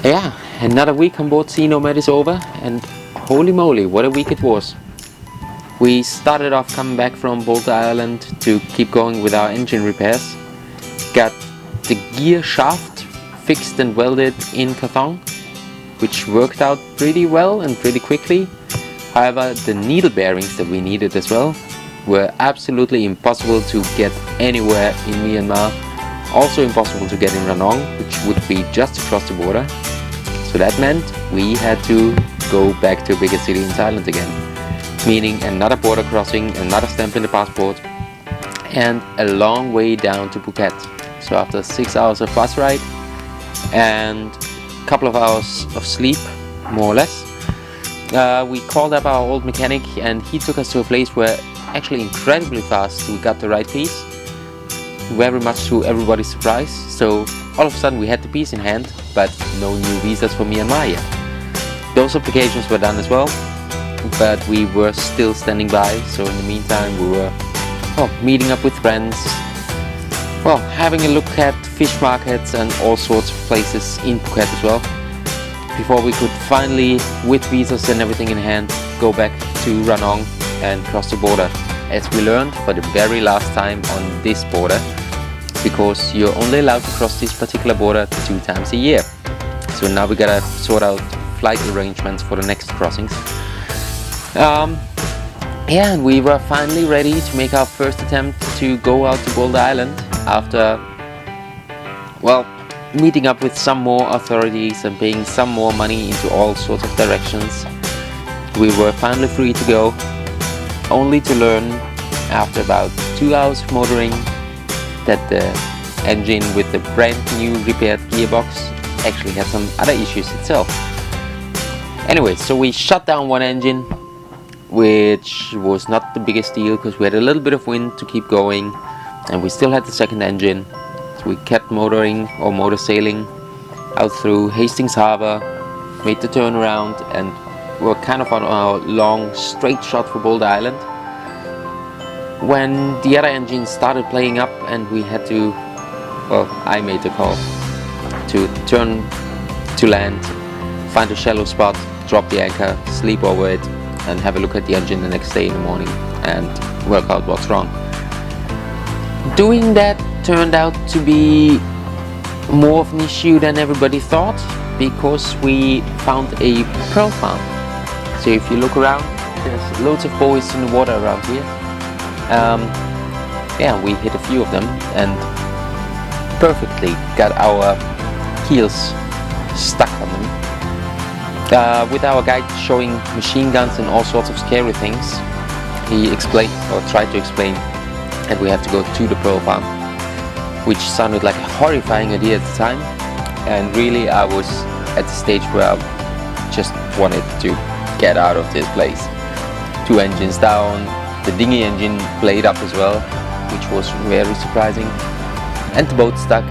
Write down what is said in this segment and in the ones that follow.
Yeah, another week on board Sea Nomad is over, and holy moly, what a week it was. We started off coming back from Boulder Island to keep going with our engine repairs. Got the gear shaft fixed and welded in Kawthoung, which worked out pretty well and pretty quickly. However, the needle bearings that we needed as well were absolutely impossible to get anywhere in Myanmar. Also impossible to get in Ranong, which would be just across the border. So that meant we had to go back to a bigger city in Thailand again. Meaning another border crossing, another stamp in the passport, and a long way down to Phuket. So after 6 hours of bus ride and a couple of hours of sleep, more or less, we called up our old mechanic and he took us to a place where actually incredibly fast we got the right piece. Very much to everybody's surprise. So all of a sudden we had the piece in hand, but no new visas for Myanmar yet. Those applications were done as well, but we were still standing by. So in the meantime we were meeting up with friends, having a look at fish markets and all sorts of places in Phuket as well, before we could finally, with visas and everything in hand, go back to Ranong and cross the border, as we learned for the very last time on this border, because you're only allowed to cross this particular border 2 times a year. So now we gotta sort out flight arrangements for the next crossings. And we were finally ready to make our first attempt to go out to Boulder Island after, meeting up with some more authorities and paying some more money into all sorts of directions. We were finally free to go, only to learn after about 2 hours of motoring that the engine with the brand new repaired gearbox actually had some other issues itself. Anyway, so we shut down one engine, which was not the biggest deal because we had a little bit of wind to keep going, and we still had the second engine. So we kept motoring or motor sailing out through Hastings Harbor, made the turnaround, and we're kind of on our long straight shot for Boulder Island when the other engine started playing up and we had to, I made the call to turn to land, find a shallow spot, drop the anchor, sleep over it, and have a look at the engine the next day in the morning and work out what's wrong. Doing that turned out to be more of an issue than everybody thought, because we found a pearl farm. So if you look around, there's loads of buoys in the water around here. We hit a few of them and perfectly got our keels stuck on them. With our guide showing machine guns and all sorts of scary things, he explained, or tried to explain, that we have to go to the pearl farm, which sounded like a horrifying idea at the time. And really I was at the stage where I just wanted to get out of this place. 2 engines down, the dinghy engine played up as well, which was very surprising, and the boat stuck.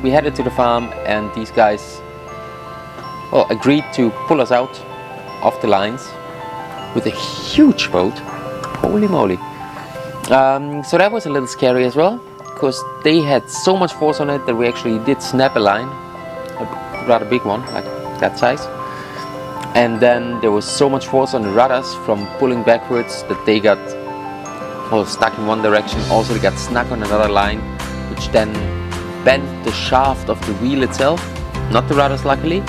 We headed to the farm and these guys agreed to pull us out of the lines with a huge boat. Holy moly. So that was a little scary as well, because they had so much force on it that we actually did snap a line, a rather big one, like that size. And then there was so much force on the rudders from pulling backwards that they got stuck in one direction. Also they got stuck on another line, which then bent the shaft of the wheel itself, not the rudders luckily.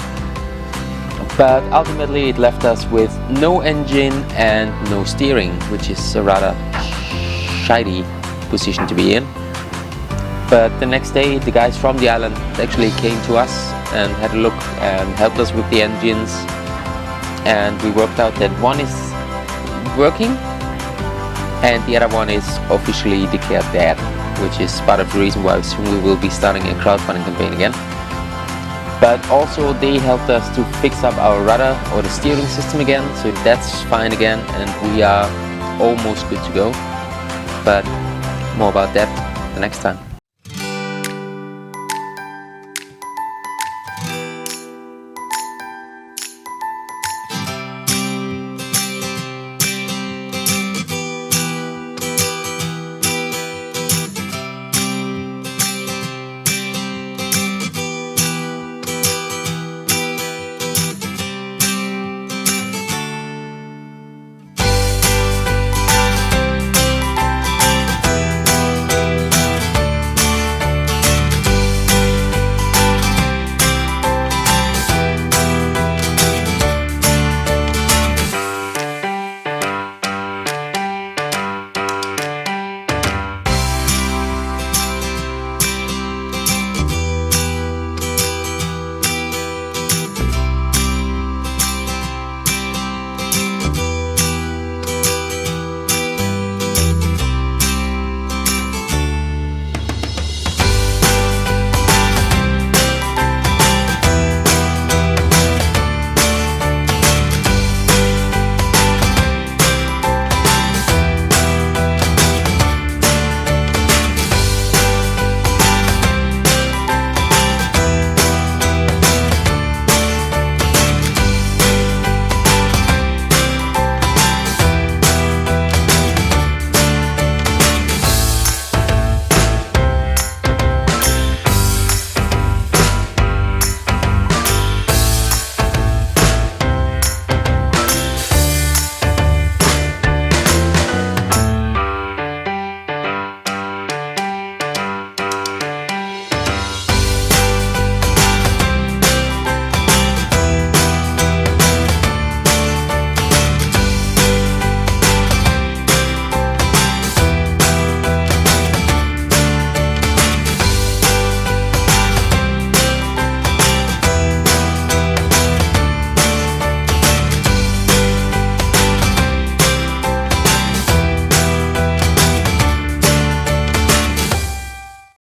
But ultimately it left us with no engine and no steering, which is a rather shitty position to be in. But the next day the guys from the island actually came to us and had a look and helped us with the engines, and we worked out that one is working and the other one is officially declared dead, which is part of the reason why soon we will be starting a crowdfunding campaign again. But also they helped us to fix up our rudder or the steering system again, so that's fine again and we are almost good to go. But more about that the next time.